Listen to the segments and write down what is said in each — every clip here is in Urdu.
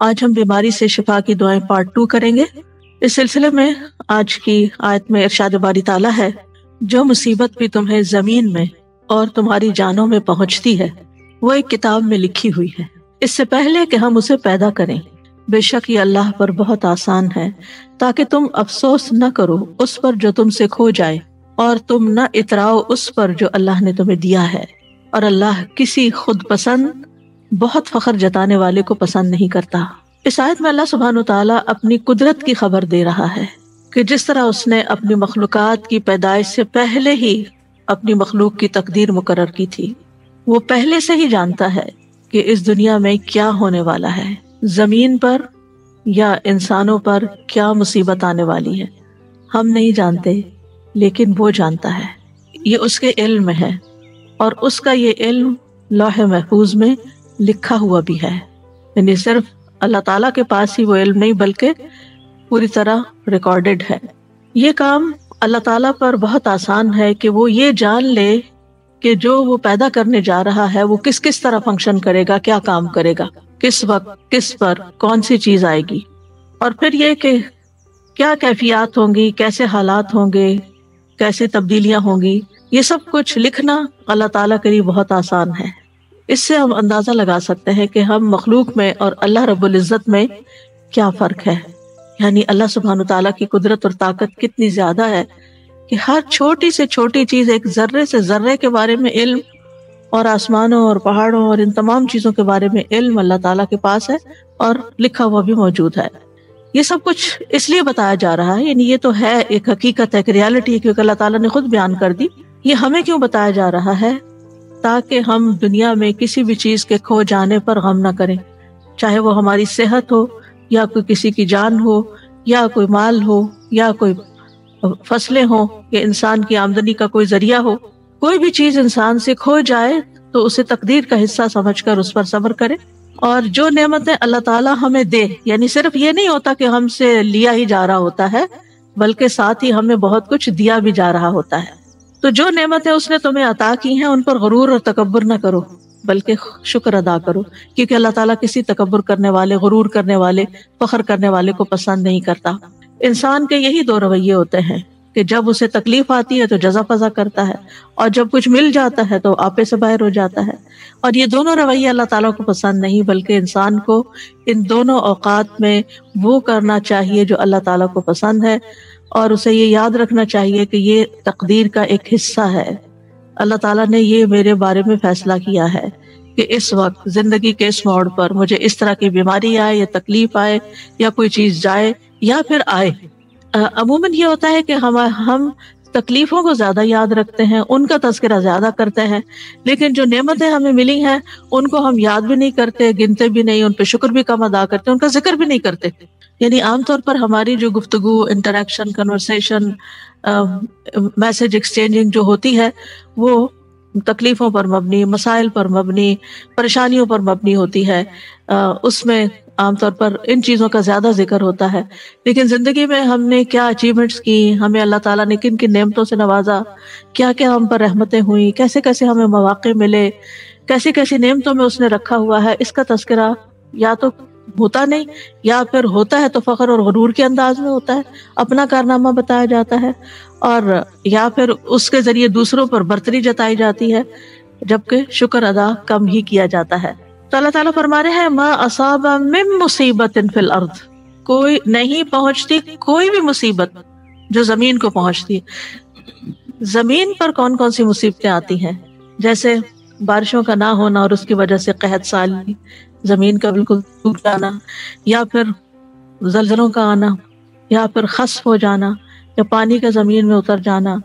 آج ہم بیماری سے شفا کی دعائیں پارٹ 2 کریں گے۔ اس سلسلے میں آج کی آیت میں ارشاد باری تعالیٰ ہے، جو مصیبت بھی تمہیں زمین میں اور تمہاری جانوں میں پہنچتی ہے وہ ایک کتاب میں لکھی ہوئی ہے، اس سے پہلے کہ ہم اسے پیدا کریں۔ بے شک یہ اللہ پر بہت آسان ہے، تاکہ تم افسوس نہ کرو اس پر جو تم سے کھو جائے، اور تم نہ اتراؤ اس پر جو اللہ نے تمہیں دیا ہے، اور اللہ کسی خود پسند بہت فخر جتانے والے کو پسند نہیں کرتا۔ اس آیت میں اللہ سبحانہ وتعالیٰ اپنی قدرت کی خبر دے رہا ہے کہ جس طرح اس نے اپنی مخلوقات کی پیدائش سے پہلے ہی اپنی مخلوق کی تقدیر مقرر کی تھی، وہ پہلے سے ہی جانتا ہے کہ اس دنیا میں کیا ہونے والا ہے، زمین پر یا انسانوں پر کیا مصیبت آنے والی ہے۔ ہم نہیں جانتے، لیکن وہ جانتا ہے، یہ اس کے علم میں ہے، اور اس کا یہ علم لوح محفوظ میں لکھا ہوا بھی ہے۔ یعنی صرف اللہ تعالیٰ کے پاس ہی وہ علم نہیں، بلکہ پوری طرح ریکارڈڈ ہے۔ یہ کام اللہ تعالیٰ پر بہت آسان ہے کہ وہ یہ جان لے کہ جو وہ پیدا کرنے جا رہا ہے وہ کس کس طرح فنکشن کرے گا، کیا کام کرے گا، کس وقت، کس پر، کون سی چیز آئے گی، اور پھر یہ کہ کیا کیفیات ہوں گی، کیسے حالات ہوں گے، کیسے تبدیلیاں ہوں گی۔ یہ سب کچھ لکھنا اللہ تعالیٰ کے لیے بہت آسان ہے۔ اس سے ہم اندازہ لگا سکتے ہیں کہ ہم مخلوق میں اور اللہ رب العزت میں کیا فرق ہے۔ یعنی اللہ سبحانہ تعالیٰ کی قدرت اور طاقت کتنی زیادہ ہے کہ ہر چھوٹی سے چھوٹی چیز، ایک ذرے سے ذرے کے بارے میں علم، اور آسمانوں اور پہاڑوں اور ان تمام چیزوں کے بارے میں علم اللہ تعالیٰ کے پاس ہے، اور لکھا ہوا بھی موجود ہے۔ یہ سب کچھ اس لیے بتایا جا رہا ہے، یعنی یہ تو ہے ایک حقیقت ہے، ایک ریالٹی ہے، کیونکہ اللہ تعالیٰ نے خود بیان کر دی۔ یہ ہمیں کیوں بتایا جا رہا ہے؟ تاکہ ہم دنیا میں کسی بھی چیز کے کھو جانے پر غم نہ کریں، چاہے وہ ہماری صحت ہو، یا کوئی کسی کی جان ہو، یا کوئی مال ہو، یا کوئی فصلیں ہوں، یا انسان کی آمدنی کا کوئی ذریعہ ہو۔ کوئی بھی چیز انسان سے کھو جائے تو اسے تقدیر کا حصہ سمجھ کر اس پر صبر کرے، اور جو نعمتیں اللہ تعالیٰ ہمیں دے، یعنی صرف یہ نہیں ہوتا کہ ہم سے لیا ہی جا رہا ہوتا ہے، بلکہ ساتھ ہی ہمیں بہت کچھ دیا بھی جا رہا ہوتا ہے۔ تو جو نعمتیں اس نے تمہیں عطا کی ہیں ان پر غرور اور تکبر نہ کرو، بلکہ شکر ادا کرو، کیونکہ اللہ تعالیٰ کسی تکبر کرنے والے، غرور کرنے والے، فخر کرنے والے کو پسند نہیں کرتا۔ انسان کے یہی دو رویے ہوتے ہیں کہ جب اسے تکلیف آتی ہے تو جزا فضا کرتا ہے، اور جب کچھ مل جاتا ہے تو آپے سے باہر ہو جاتا ہے۔ اور یہ دونوں رویے اللہ تعالیٰ کو پسند نہیں، بلکہ انسان کو ان دونوں اوقات میں وہ کرنا چاہیے جو اللہ تعالیٰ کو پسند ہے، اور اسے یہ یاد رکھنا چاہیے کہ یہ تقدیر کا ایک حصہ ہے۔ اللہ تعالیٰ نے یہ میرے بارے میں فیصلہ کیا ہے کہ اس وقت زندگی کے اس موڑ پر مجھے اس طرح کی بیماری آئے، یا تکلیف آئے، یا کوئی چیز جائے، یا پھر آئے۔ عموماً یہ ہوتا ہے کہ ہم تکلیفوں کو زیادہ یاد رکھتے ہیں، ان کا تذکرہ زیادہ کرتے ہیں، لیکن جو نعمتیں ہمیں ملی ہیں ان کو ہم یاد بھی نہیں کرتے، گنتے بھی نہیں، ان پہ شکر بھی کم ادا کرتے، ان کا ذکر بھی نہیں کرتے۔ یعنی عام طور پر ہماری جو گفتگو، انٹریکشن، کنورسیشن، میسج ایکسچینجنگ جو ہوتی ہے وہ تکلیفوں پر مبنی، مسائل پر مبنی، پریشانیوں پر مبنی ہوتی ہے۔ اس میں عام طور پر ان چیزوں کا زیادہ ذکر ہوتا ہے، لیکن زندگی میں ہم نے کیا اچیومنٹس کی، ہمیں اللہ تعالیٰ نے کن کن نعمتوں سے نوازا، کیا کیا ہم پر رحمتیں ہوئیں، کیسے کیسے ہمیں مواقع ملے، کیسی کیسی نعمتوں میں اس نے رکھا ہوا ہے، اس کا تذکرہ یا تو ہوتا نہیں، یا پھر ہوتا ہے تو فخر اور غرور کے انداز میں ہوتا ہے، اپنا کارنامہ بتایا جاتا ہے، اور یا پھر اس کے ذریعے دوسروں پر برتری جتائی جاتی ہے، جبکہ شکر ادا کم ہی کیا جاتا ہے۔ تو اللہ تعالیٰ فرما رہے ہیں ما اصاب من مصیبت فی الارض، کوئی نہیں پہنچتی کوئی بھی مصیبت جو زمین کو پہنچتی ہے۔ زمین پر کون کون سی مصیبتیں آتی ہیں؟ جیسے بارشوں کا نہ ہونا اور اس کی وجہ سے قحط سالی، زمین کا بالکل سوکھ جانا، یا پھر زلزلوں کا آنا، یا پھر خسف ہو جانا، یا پانی کا زمین میں اتر جانا،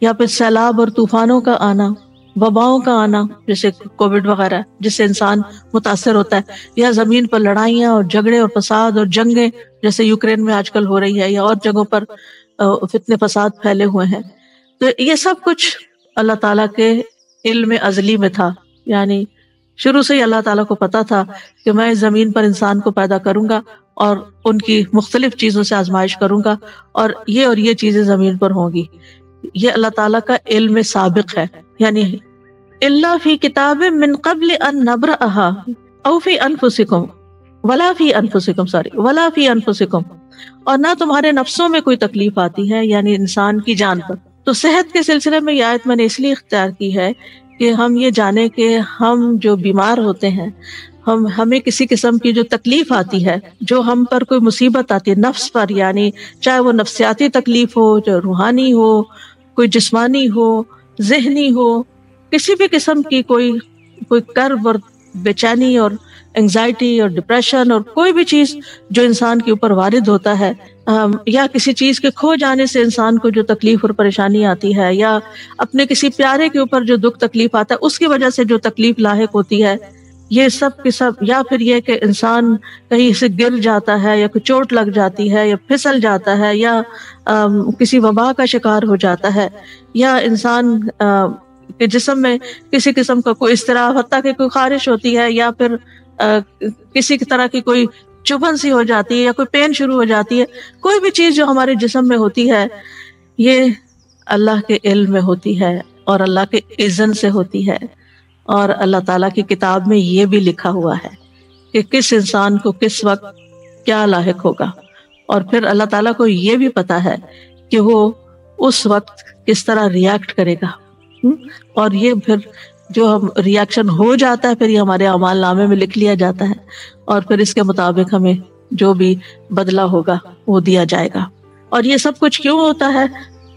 یا پھر سیلاب اور طوفانوں کا آنا، وباؤں کا آنا جیسے کووڈ وغیرہ جس سے انسان متاثر ہوتا ہے، یا زمین پر لڑائیاں اور جھگڑے اور فساد اور جنگیں جیسے یوکرین میں آج کل ہو رہی ہے، یا اور جگہوں پر فتنے فساد پھیلے ہوئے ہیں۔ تو یہ سب کچھ اللہ تعالیٰ کے علم ازلی میں تھا، یعنی شروع سے ہی اللہ تعالیٰ کو پتا تھا کہ میں اس زمین پر انسان کو پیدا کروں گا اور ان کی مختلف چیزوں سے آزمائش کروں گا، اور یہ چیزیں زمین پر ہوں گی۔ یہ اللہ تعالیٰ کا علم سابق ہے، یعنی الا فی کتاب من قبل ان نبرأها او فی انفسکم ولا فی انفسکم، ولا فی انفسکم، اور نہ تمہارے نفسوں میں کوئی تکلیف آتی ہے، یعنی انسان کی جان پر۔ تو صحت کے سلسلے میں یہ آیت میں نے اس لیے اختیار کی ہے کہ ہم یہ جانیں کہ ہم جو بیمار ہوتے ہیں، ہمیں کسی قسم کی جو تکلیف آتی ہے، جو ہم پر کوئی مصیبت آتی ہے نفس پر، یعنی چاہے وہ نفسیاتی تکلیف ہو، جو روحانی ہو، کوئی جسمانی ہو، ذہنی ہو، کسی بھی قسم کی کوئی کرب اور بے چینی اور انگزائٹی اور ڈپریشن اور کوئی بھی چیز جو انسان کے اوپر وارد ہوتا ہے، یا کسی چیز کے کھو جانے سے انسان کو جو تکلیف اور پریشانی آتی ہے، یا اپنے کسی پیارے کے اوپر جو دکھ تکلیف آتا ہے اس کی وجہ سے جو تکلیف لاحق ہوتی ہے، یہ سب کے سب، یا پھر یہ کہ انسان کہیں سے گر جاتا ہے، یا کوئی چوٹ لگ جاتی ہے، یا پھسل جاتا ہے، یا کسی وبا کا شکار ہو جاتا ہے، یا انسان کے جسم میں کسی قسم کا کوئی اضطراب، حتیٰ کہ کوئی خارش ہوتی ہے، یا پھر کسی طرح کی کوئی چبھن سی ہو جاتی ہے، یا کوئی پین شروع ہو جاتی ہے، کوئی بھی چیز جو ہمارے جسم میں ہوتی ہے، یہ اللہ کے علم میں ہوتی ہے اور اللہ کے اذن سے ہوتی ہے، اور اللہ تعالیٰ کی کتاب میں یہ بھی لکھا ہوا ہے کہ کس انسان کو کس وقت کیا لاحق ہوگا، اور پھر اللہ تعالیٰ کو یہ بھی پتا ہے کہ وہ اس وقت کس طرح ریاکٹ کرے گا، اور یہ پھر جو ہم ریاکشن ہو جاتا ہے پھر یہ ہمارے اعمال نامے میں لکھ لیا جاتا ہے، اور پھر اس کے مطابق ہمیں جو بھی بدلہ ہوگا وہ دیا جائے گا۔ اور یہ سب کچھ کیوں ہوتا ہے؟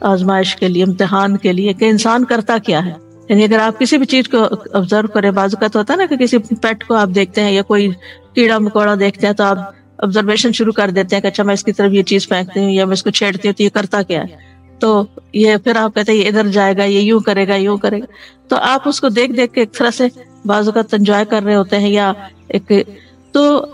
آزمائش کے لیے، امتحان کے لیے، کہ انسان کرتا کیا ہے۔ یعنی اگر آپ کسی بھی چیز کو آبزرو کریں، بعض اوقات ہوتا ہے نا کہ کسی پیٹ کو آپ دیکھتے ہیں یا کوئی کیڑا مکوڑا دیکھتے ہیں تو آپ آبزرویشن شروع کر دیتے ہیں کہ اچھا میں اس کی طرف یہ چیز پھینکتی ہوں یا میں اس کو چھیڑتی ہوں تو یہ کرتا کیا ہے، تو یہ پھر آپ کہتے ہیں یہ ادھر جائے گا، یہ یوں کرے گا، یوں کرے گا، تو آپ اس کو دیکھ دیکھ کے ایک طرح سے بعض اوقات انجوائے کر رہے ہوتے ہیں، یا ایک تو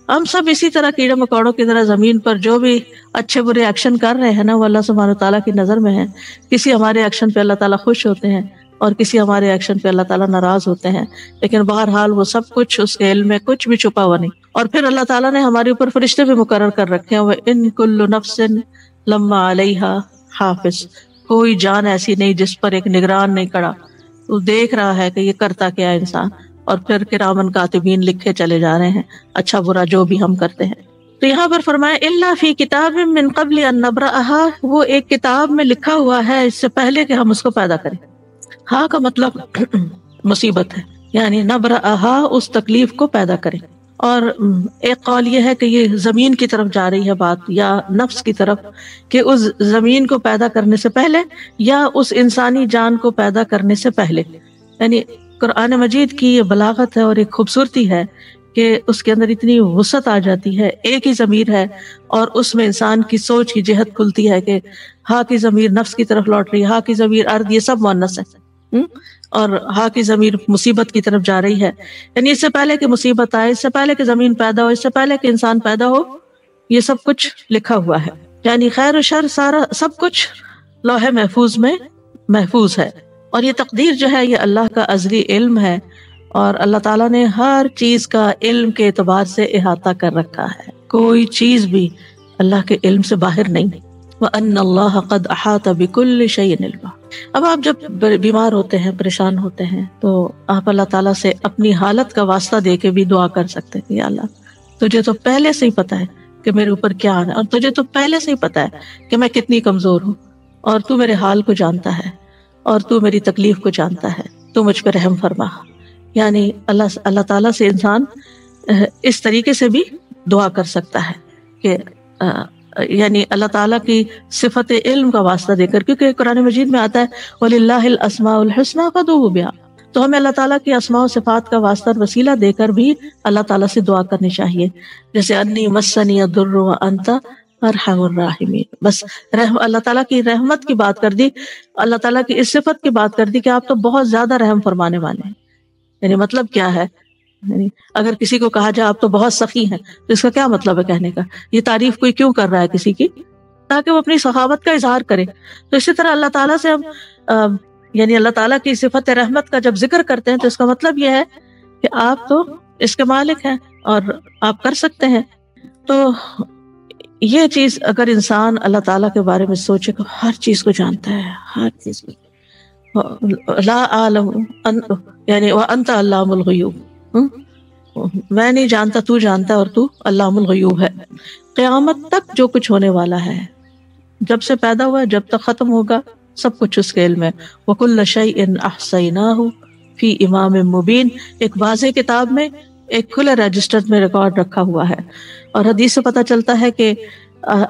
ہم سب اسی طرح کیڑے مکوڑوں کی طرح زمین پر جو بھی اچھے برے ایکشن کر رہے ہیں نا، وہ اللہ سبحانہ تعالیٰ کی نظر میں ہے۔ کسی ہمارے ایکشن پہ اللہ تعالیٰ خوش ہوتے ہیں اور کسی ہمارے ایکشن پہ اللہ تعالیٰ ناراض ہوتے ہیں، لیکن بہرحال وہ سب کچھ اس کے علم میں کچھ بھی چھپا ہوا نہیں۔ اور پھر اللہ تعالیٰ نے ہمارے اوپر فرشتے بھی مقرر کر رکھے ہیں، وَإِن كُلُّ نَفْسٍ لَمَّا عَلَيْهَا حافظ، کوئی جان ایسی نہیں جس پر ایک نگران نہیں کھڑا، وہ دیکھ رہا ہے کہ یہ کرتا کیا ہے انسان، اور پھر کرامن کاتبین لکھے چلے جا رہے ہیں اچھا برا جو بھی ہم کرتے ہیں۔ تو یہاں پر فرمایا الا فی کتاب من قبل ان نبرأها، وہ ایک کتاب میں لکھا ہوا ہے اس سے پہلے کہ ہم اس کو پیدا کریں۔ ہاں کا مطلب مصیبت ہے، یعنی نبرأها اس تکلیف کو پیدا کریں۔ اور ایک قول یہ ہے کہ یہ زمین کی طرف جا رہی ہے بات، یا نفس کی طرف، کہ اس زمین کو پیدا کرنے سے پہلے یا اس انسانی جان کو پیدا کرنے سے پہلے، یعنی قرآن مجید کی یہ بلاغت ہے اور ایک خوبصورتی ہے کہ اس کے اندر اتنی وسعت آ جاتی ہے۔ ایک ہی ضمیر ہے اور اس میں انسان کی سوچ کی جہت کھلتی ہے کہ ہاں کی ضمیر نفس کی طرف لوٹ رہی ہے، ہاں کی ضمیر ارض، یہ سب مؤنث ہے، اور ہاں کی ضمیر مصیبت کی طرف جا رہی ہے، یعنی اس سے پہلے کہ مصیبت آئے، اس سے پہلے کہ زمین پیدا ہو، اس سے پہلے کہ انسان پیدا ہو، یہ سب کچھ لکھا ہوا ہے، یعنی خیر و شر سارا سب کچھ لوح محفوظ میں محفوظ ہے۔ اور یہ تقدیر جو ہے یہ اللہ کا ازلی علم ہے، اور اللہ تعالیٰ نے ہر چیز کا علم کے اعتبار سے احاطہ کر رکھا ہے، کوئی چیز بھی اللہ کے علم سے باہر نہیں۔ وَأَنَّ اللَّهَ قَدْ أَحَاطَ بِكُلِّ شَيْءٍ عِلْمًا۔ اب آپ جب بیمار ہوتے ہیں، پریشان ہوتے ہیں، تو آپ اللہ تعالیٰ سے اپنی حالت کا واسطہ دے کے بھی دعا کر سکتے ہیں، یا اللہ تجھے تو پہلے سے ہی پتا ہے کہ میرے اوپر کیا آنا ہے، اور تجھے تو پہلے سے ہی پتا ہے کہ میں کتنی کمزور ہوں، اور تو میرے حال کو جانتا ہے، اور تو میری تکلیف کو جانتا ہے، تو مجھ پہ رحم فرما۔ یعنی اللہ تعالیٰ سے انسان اس طریقے سے بھی دعا کر سکتا ہے کہ یعنی اللہ تعالیٰ کی صفت علم کا واسطہ دے کر، کیونکہ قرآن مجید میں آتا ہے وَلِلَّهِ الْأَسْمَاءُ الْحُسْنَىٰ فَادْعُوهُ بِهَا، تو ہمیں اللہ تعالیٰ کی اسماء و صفات کا واسطہ اور وسیلہ دے کر بھی اللہ تعالیٰ سے دعا کرنی چاہیے، جیسے انی مسنی الضر وانت ارحم الراحمین، بس اللہ تعالیٰ کی رحمت کی بات کر دی، اللہ تعالیٰ کی اس صفت کی بات کر دی کہ آپ تو بہت زیادہ رحم فرمانے والے ہیں۔ یعنی مطلب کیا ہے؟ یعنی اگر کسی کو کہا جائے آپ تو بہت سخی ہیں، تو اس کا کیا مطلب ہے کہنے کا؟ یہ تعریف کوئی کیوں کر رہا ہے کسی کی؟ تاکہ وہ اپنی سخاوت کا اظہار کرے۔ تو اسی طرح اللہ تعالیٰ سے ہم یعنی اللہ تعالیٰ کی صفت رحمت کا جب ذکر کرتے ہیں تو اس کا مطلب یہ ہے کہ آپ تو اس کے مالک ہیں اور آپ کر سکتے ہیں۔ تو یہ چیز اگر انسان اللہ تعالیٰ کے بارے میں سوچے کہ ہر چیز کو جانتا ہے، ہر چیز کو، لا عالم یعنی وانت علام الغیوب، میں نہیں جانتا، تو جانتا ہے، اور تو علام الغیوب ہے۔ قیامت تک جو کچھ ہونے والا ہے، جب سے پیدا ہوا جب تک ختم ہوگا، سب کچھ اس کے علم ہے۔ وَكُلَّ شَيْءٍ أَحْصَيْنَاهُ فِي إِمَامٍ مُبِينٍ، ایک واضح کتاب میں، ایک کھلے رجسٹر میں ریکارڈ رکھا ہوا ہے۔ اور حدیث سے پتہ چلتا ہے کہ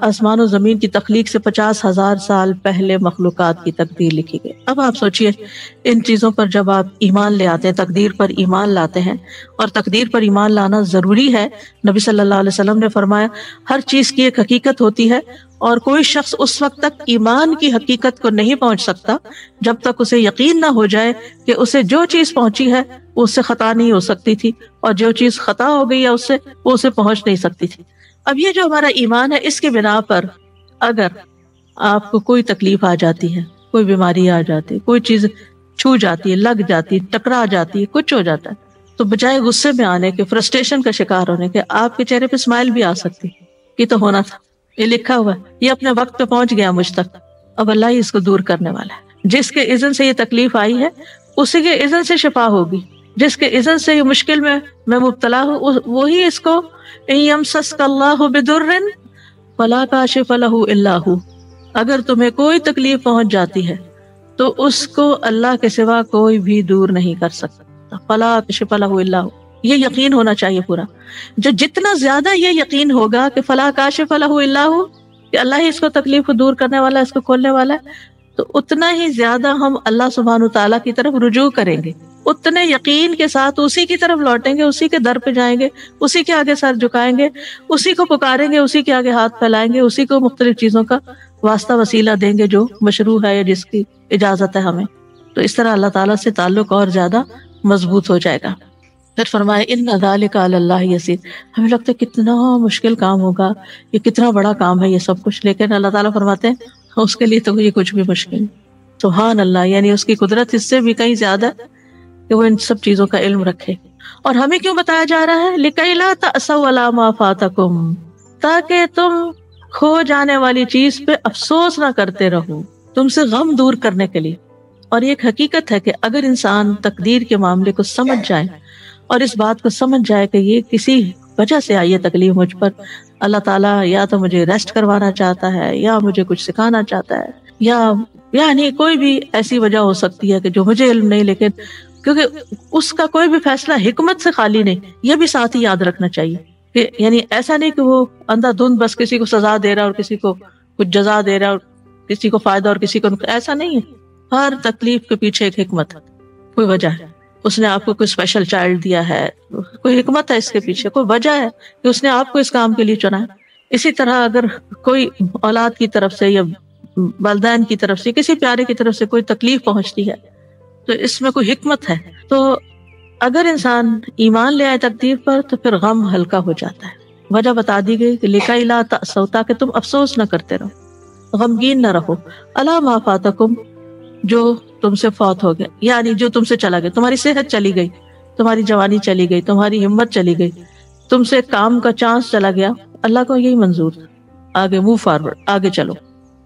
آسمان و زمین کی تخلیق سے 50,000 سال پہلے مخلوقات کی تقدیر لکھی گئی۔ اب آپ سوچئے ان چیزوں پر جب آپ ایمان لے آتے ہیں، تقدیر پر ایمان لاتے ہیں، اور تقدیر پر ایمان لانا ضروری ہے۔ نبی صلی اللہ علیہ وسلم نے فرمایا ہر چیز کی ایک حقیقت ہوتی ہے، اور کوئی شخص اس وقت تک ایمان کی حقیقت کو نہیں پہنچ سکتا جب تک اسے یقین نہ ہو جائے کہ اسے جو چیز پہنچی ہے وہ اس سے خطا نہیں ہو سکتی تھی، اور جو چیز خطا ہو گئی ہے اس سے، وہ اسے پہنچ نہیں سکتی تھی۔ اب یہ جو ہمارا ایمان ہے، اس کے بنا پر اگر آپ کو کوئی تکلیف آ جاتی ہے، کوئی بیماری آ جاتی ہے، کوئی چیز چھو جاتی ہے، لگ جاتی ہے، ٹکرا جاتی ہے، کچھ ہو جاتا ہے، تو بجائے غصے میں آنے کے، فرسٹریشن کا شکار ہونے کے، آپ کے چہرے پہ اسمائل بھی آ سکتی، یہ تو ہونا تھا، یہ لکھا ہوا ہے، یہ اپنے وقت پہ پہنچ گیا مجھ تک، اب اللہ ہی اس کو دور کرنے والا ہے۔ جس کے اذن سے یہ تکلیف آئی ہے اسی کے اذن سے شفا ہوگی، جس کے اذن سے یہ مشکل میں مبتلا ہوں وہی اس کو ان یمسسک اللہ بضر فلا کاشف لہ الا ہو، اگر تمہیں کوئی تکلیف پہنچ جاتی ہے تو اس کو اللہ کے سوا کوئی بھی دور نہیں کر سکتا، فلا کاشف لہ الا ہو، یہ یقین ہونا چاہیے پورا۔ جو جتنا زیادہ یہ یقین ہوگا کہ فلا کاشف لہ الا ہو، کہ اللہ ہی اس کو تکلیف کو دور کرنے والا ہے، اس کو کھولنے والا ہے، تو اتنا ہی زیادہ ہم اللہ سبحانہ تعالیٰ کی طرف رجوع کریں گے، اتنے یقین کے ساتھ اسی کی طرف لوٹیں گے، اسی کے در پہ جائیں گے، اسی کے آگے سر جھکائیں گے، اسی کو پکاریں گے، اسی کے آگے ہاتھ پھیلائیں گے، اسی کو مختلف چیزوں کا واسطہ وسیلہ دیں گے جو مشروع ہے یا جس کی اجازت ہے ہمیں۔ تو اس طرح اللہ تعالیٰ سے تعلق اور زیادہ مضبوط ہو جائے گا۔ پھر فرمائے ان ذالک علی اللہ یسیر، ہمیں لگتا ہے کتنا مشکل کام ہوگا، یہ کتنا بڑا کام ہے یہ سب کچھ، لیکن اللہ تعالیٰ فرماتے ہیں اس کے لیے تو یہ کچھ بھی مشکل نہیں۔ سبحان اللہ، یعنی اس کی قدرت اس سے بھی کہیں زیادہ ہے کہ وہ ان سب چیزوں کا علم رکھے۔ اور ہمیں کیوں بتایا جا رہا ہے؟ لِكَيْ لَا تَأْسَوْا عَلَىٰ مَا فَاتَكُمْ، تاکہ تم کھو جانے والی چیز پہ افسوس نہ کرتے رہو، تم سے غم دور کرنے کے لیے۔ اور یہ ایک حقیقت ہے کہ اگر انسان تقدیر کے معاملے کو سمجھ جائے اور اس بات کو سمجھ جائے کہ یہ کسی وجہ سے آئی ہے تکلیف مجھ پر، اللہ تعالیٰ یا تو مجھے ریسٹ کروانا چاہتا ہے، یا مجھے کچھ سکھانا چاہتا ہے، یا یعنی کوئی بھی ایسی وجہ ہو سکتی ہے کہ جو مجھے علم نہیں، لیکن کیونکہ اس کا کوئی بھی فیصلہ حکمت سے خالی نہیں، یہ بھی ساتھ ہی یاد رکھنا چاہیے کہ یعنی ایسا نہیں کہ وہ اندھا دھند بس کسی کو سزا دے رہا اور کسی کو کچھ جزا دے رہا اور کسی کو فائدہ اور کسی کو ایسا نہیں ہے۔ ہر تکلیف کے پیچھے ایک حکمت ہے، کوئی وجہ ہے، اس نے آپ کو کوئی اسپیشل چائلڈ دیا ہے، کوئی حکمت ہے اس کے پیچھے، کوئی وجہ ہے کہ اس نے آپ کو اس کام کے لیے چنا ہے۔ اسی طرح اگر کوئی اولاد کی طرف سے یا والدین کی طرف سے، کسی پیارے کی طرف سے کوئی تکلیف پہنچتی ہے تو اس میں کوئی حکمت ہے۔ تو اگر انسان ایمان لے آئے تقدیر پر تو پھر غم ہلکا ہو جاتا ہے۔ وجہ بتا دی گئی کہ لِكَيْ لَا تَأْسَوْا، تاکہ تم افسوس نہ کرتے رہو، غمگین نہ رہو، عَلَىٰ مَا فَاتَكُمْ، جو تم سے فوت ہو گیا، یعنی جو تم سے چلا گیا، تمہاری صحت چلی گئی، تمہاری جوانی چلی گئی، تمہاری ہمت چلی گئی، تم سے کام کا چانس چلا گیا، اللہ کو یہی منظور تھا، آگے موو فارورڈ، آگے چلو،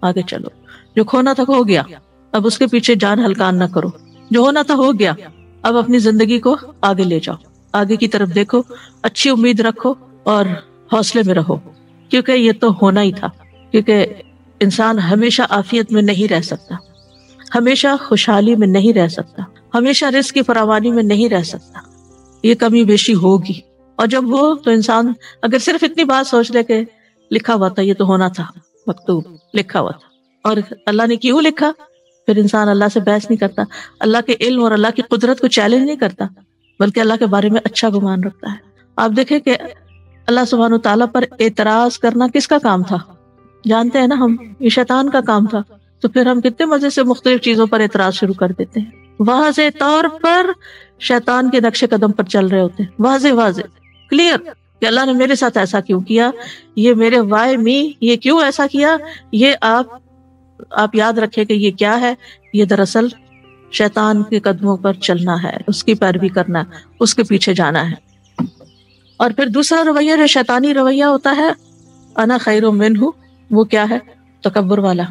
آگے چلو، جو کھونا تھا ہو گیا، اب اس کے پیچھے جان ہلکان نہ کرو، جو ہونا تھا ہو گیا، اب اپنی زندگی کو آگے لے جاؤ، آگے کی طرف دیکھو، اچھی امید رکھو اور حوصلے میں رہو، کیونکہ یہ تو ہونا ہی تھا، کیونکہ انسان ہمیشہ عافیت میں نہیں رہ سکتا، ہمیشہ خوشحالی میں نہیں رہ سکتا، ہمیشہ رزق کی فراوانی میں نہیں رہ سکتا، یہ کمی بیشی ہوگی، اور جب ہو تو انسان اگر صرف اتنی بات سوچ لے کہ لکھا ہوا تھا، یہ تو ہونا تھا، مکتوب لکھا ہوا تھا، اور اللہ نے کیوں لکھا، پھر انسان اللہ سے بحث نہیں کرتا، اللہ کے علم اور اللہ کی قدرت کو چیلنج نہیں کرتا، بلکہ اللہ کے بارے میں اچھا گمان رکھتا ہے۔ آپ دیکھیں کہ اللہ سبحانہ تعالیٰ پر اعتراض کرنا کس کا کام تھا؟ جانتے ہیں نا ہم، یہ شیطان کا کام تھا، تو پھر ہم کتنے مزے سے مختلف چیزوں پر اعتراض شروع کر دیتے ہیں، واضح طور پر شیطان کے نقش قدم پر چل رہے ہوتے ہیں، واضح کلیئر کہ اللہ نے میرے ساتھ ایسا کیوں کیا، یہ میرے وائی می، یہ کیوں ایسا کیا، یہ آپ یاد رکھیں کہ یہ کیا ہے، یہ دراصل شیطان کے قدموں پر چلنا ہے، اس کی پیروی کرنا ہے، اس کے پیچھے جانا ہے۔ اور پھر دوسرا رویہ جو شیطانی رویہ ہوتا ہے، انا خیر منہ، وہ کیا ہے؟ تکبر والا،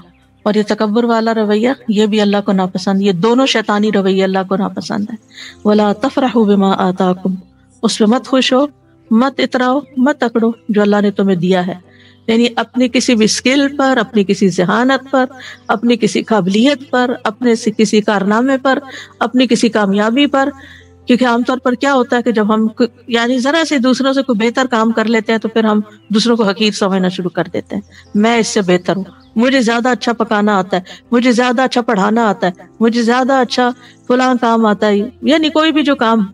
اور یہ تکبر والا رویہ یہ بھی اللہ کو ناپسند، یہ دونوں شیطانی رویے اللہ کو ناپسند ہے۔ وَلَا تَفْرَحُوا بِمَا آتَاكُمْ، اس پہ مت خوش ہو، مت اتراؤ، مت اکڑو جو اللہ نے تمہیں دیا ہے. یعنی اپنی کسی بھی اسکل پر، اپنی کسی ذہانت پر، اپنی کسی قابلیت پر، اپنے کسی کارنامے پر، اپنی کسی کامیابی پر. کیونکہ عام طور پر کیا ہوتا ہے کہ جب ہم یعنی ذرا سے دوسروں سے کوئی بہتر کام کر لیتے ہیں تو پھر ہم دوسروں کو حقیر سمجھنا شروع کر دیتے ہیں. میں اس سے بہتر ہوں، مجھے زیادہ اچھا پکانا آتا ہے، مجھے زیادہ اچھا پڑھانا آتا ہے، مجھے زیادہ اچھا فلاں کام آتا ہے. یعنی کوئی بھی جو کام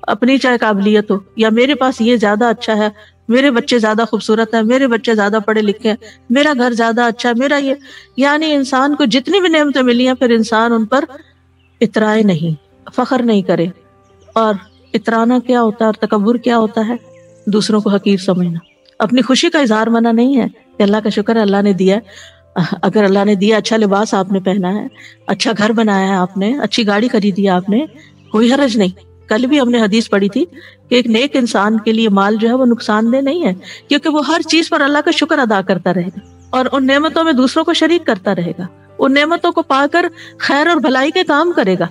اپنی چاہے قابلیت ہو، یا میرے پاس یہ زیادہ اچھا ہے، میرے بچے زیادہ خوبصورت ہیں، میرے بچے زیادہ پڑھے لکھے ہیں، میرا گھر زیادہ اچھا ہے، میرا یہ. یعنی انسان کو جتنی بھی نعمتیں ملی ہیں پھر انسان ان پر اترائے نہیں، فخر نہیں کرے. اور اترانا کیا ہوتا ہے اور تکبر کیا ہوتا ہے؟ دوسروں کو حقیر سمجھنا. اپنی خوشی کا اظہار منع نہیں ہے کہ اللہ کا شکر ہے اللہ نے دیا. اگر اللہ نے دیا، اچھا لباس آپ نے پہنا ہے، اچھا گھر بنایا ہے آپ نے، اچھی گاڑی خریدی ہے آپ نے، کوئی حرج نہیں. کل بھی ہم نے حدیث پڑھی تھی کہ ایک نیک انسان کے لیے مال جو ہے وہ نقصان دہ نہیں ہے، کیونکہ وہ ہر چیز پر اللہ کا شکر ادا کرتا رہے گا اور ان نعمتوں میں دوسروں کو شریک کرتا رہے گا، ان نعمتوں کو پا کر خیر اور بھلائی کے کام کرے گا.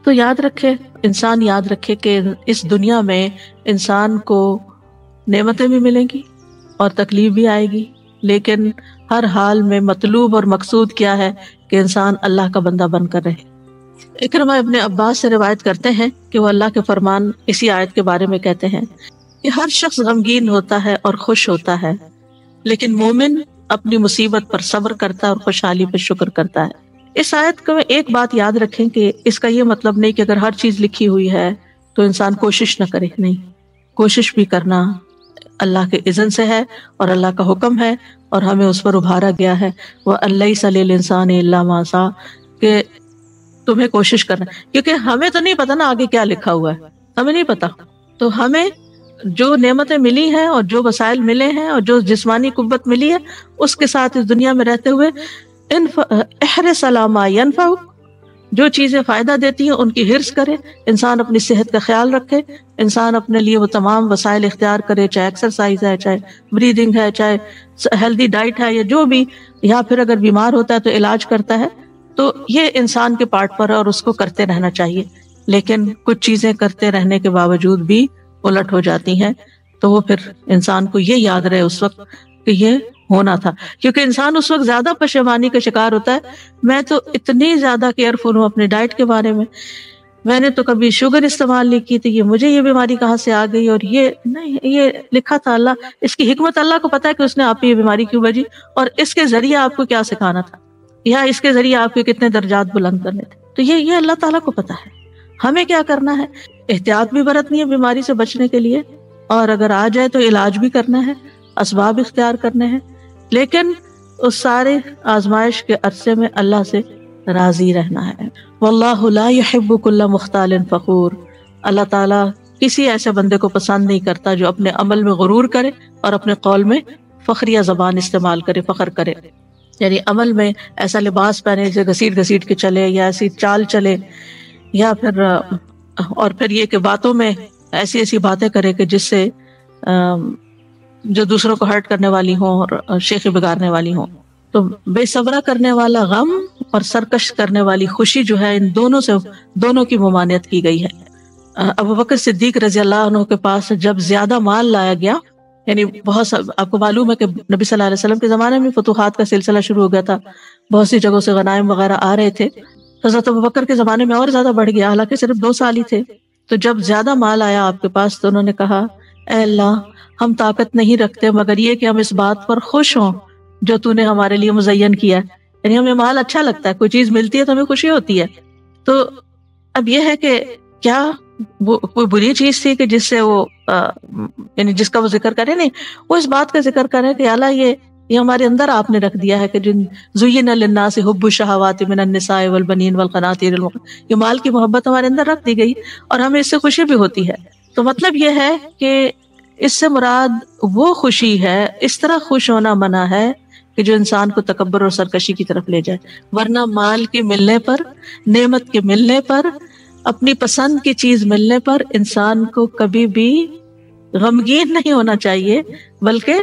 تو یاد رکھے، انسان یاد رکھے کہ اس دنیا میں انسان کو نعمتیں بھی ملیں گی اور تکلیف بھی آئے گی، لیکن ہر حال میں مطلوب اور مقصود کیا ہے کہ انسان اللہ کا بندہ بن کر رہے. اکرمہ ابن عباس سے روایت کرتے ہیں کہ وہ اللہ کے فرمان اسی آیت کے بارے میں کہتے ہیں کہ ہر شخص غمگین ہوتا ہے اور خوش ہوتا ہے، لیکن مومن اپنی مصیبت پر صبر کرتا ہے اور خوشحالی پر شکر کرتا ہے. اس آیت کو ایک بات یاد رکھیں کہ اس کا یہ مطلب نہیں کہ اگر ہر چیز لکھی ہوئی ہے تو انسان کوشش نہ کرے. نہیں، کوشش بھی کرنا اللہ کے اذن سے ہے اور اللہ کا حکم ہے اور ہمیں اس پر ابھارا گیا ہے. وَأَن لَيْسَ لِلْإِنسَانِ إِلَّا مَا سَعَىٰ، کہ تمہیں کوشش کرنا، کیونکہ ہمیں تو نہیں پتا نا آگے کیا لکھا ہوا ہے، ہمیں نہیں پتا. تو ہمیں جو نعمتیں ملی ہیں اور جو وسائل ملے ہیں اور جو جسمانی قوت ملی ہے اس کے ساتھ اس دنیا میں رہتے ہوئے احرص علی ما ینفعک، جو چیزیں فائدہ دیتی ہیں ان کی حرص کرے. انسان اپنی صحت کا خیال رکھے، انسان اپنے لیے وہ تمام وسائل اختیار کرے، چاہے ایکسرسائز ہے، چاہے بریدنگ ہے، چاہے ہیلدی ڈائٹ ہے، یا جو بھی، یا پھر اگر بیمار ہوتا ہے تو علاج کرتا ہے. تو یہ انسان کے پارٹ پر ہے اور اس کو کرتے رہنا چاہیے. لیکن کچھ چیزیں کرتے رہنے کے باوجود بھی الٹ ہو جاتی ہیں، تو وہ پھر انسان کو یہ یاد رہے اس وقت کہ یہ ہونا تھا. کیونکہ انسان اس وقت زیادہ پشیمانی کا شکار ہوتا ہے، میں تو اتنی زیادہ کیئرفل ہوں اپنے ڈائٹ کے بارے میں نے تو کبھی شوگر استعمال نہیں کی تھی، مجھے یہ بیماری کہاں سے آ گئی، اور یہ نہیں، یہ لکھا تھا اللہ، اس کی حکمت اللہ کو پتا ہے کہ اس نے آپ کی یہ بیماری کیوں بھیجی اور اس کے ذریعے آپ کو کیا سکھانا تھا، یا اس کے ذریعے آپ کے کتنے درجات بلند کرنے تھے. تو یہ اللہ تعالیٰ کو پتا ہے. ہمیں کیا کرنا ہے؟ احتیاط بھی برتنی ہے بیماری سے بچنے کے لیے، اور اگر آ جائے تو علاج بھی کرنا ہے، اسباب اختیار کرنے ہیں، لیکن اس سارے آزمائش کے عرصے میں اللہ سے راضی رہنا ہے. واللہ لا يحب كل مختال فخور، اللہ تعالیٰ کسی ایسے بندے کو پسند نہیں کرتا جو اپنے عمل میں غرور کرے اور اپنے قول میں فخریہ زبان استعمال کرے، فخر کرے. یعنی عمل میں ایسا لباس پہنے جو گھسیٹ گھسیٹ کے چلے، یا ایسی چال چلے، یا پھر اور پھر یہ کہ باتوں میں ایسی ایسی باتیں کرے کہ جس سے جو دوسروں کو ہرٹ کرنے والی ہوں اور شیخی بگاڑنے والی ہوں. تو بے صبرا کرنے والا غم اور سرکش کرنے والی خوشی جو ہے، ان دونوں کی ممانعت کی گئی ہے. ابو بکر صدیق رضی اللہ عنہ کے پاس جب زیادہ مال لایا گیا، یعنی بہت آپ کو معلوم ہے کہ نبی صلی اللہ علیہ وسلم کے زمانے میں فتوحات کا سلسلہ شروع ہو گیا تھا، بہت سی جگہوں سے غنائم وغیرہ آ رہے تھے. حضرت ابو بکر کے زمانے میں اور زیادہ بڑھ گیا، حالانکہ صرف 2 سال ہی تھے. تو جب زیادہ مال آیا آپ کے پاس تو انہوں نے کہا، اے اللہ، ہم طاقت نہیں رکھتے مگر یہ کہ ہم اس بات پر خوش ہوں جو تو نے ہمارے لیے مزین کیا ہے. یعنی ہمیں مال اچھا لگتا ہے، کوئی چیز ملتی ہے تو ہمیں خوشی ہوتی ہے. تو اب یہ ہے کہ کیا وہ کوئی بری چیز تھی کہ جس سے وہ یعنی جس کا وہ ذکر کرے؟ نہیں، وہ اس بات کا ذکر کرے کہ اللہ یہ ہمارے اندر آپ نے رکھ دیا ہے کہ جن زین للناس حب الشہوات من النساء والبنین والقناطیر یہ مال کی محبت ہمارے اندر رکھ دی گئی اور ہمیں اس سے خوشی بھی ہوتی ہے. تو مطلب یہ ہے کہ اس سے مراد وہ خوشی ہے، اس طرح خوش ہونا منع ہے کہ جو انسان کو تکبر اور سرکشی کی طرف لے جائے. ورنہ مال کے ملنے پر، نعمت کے ملنے پر، اپنی پسند کی چیز ملنے پر انسان کو کبھی بھی غمگین نہیں ہونا چاہیے بلکہ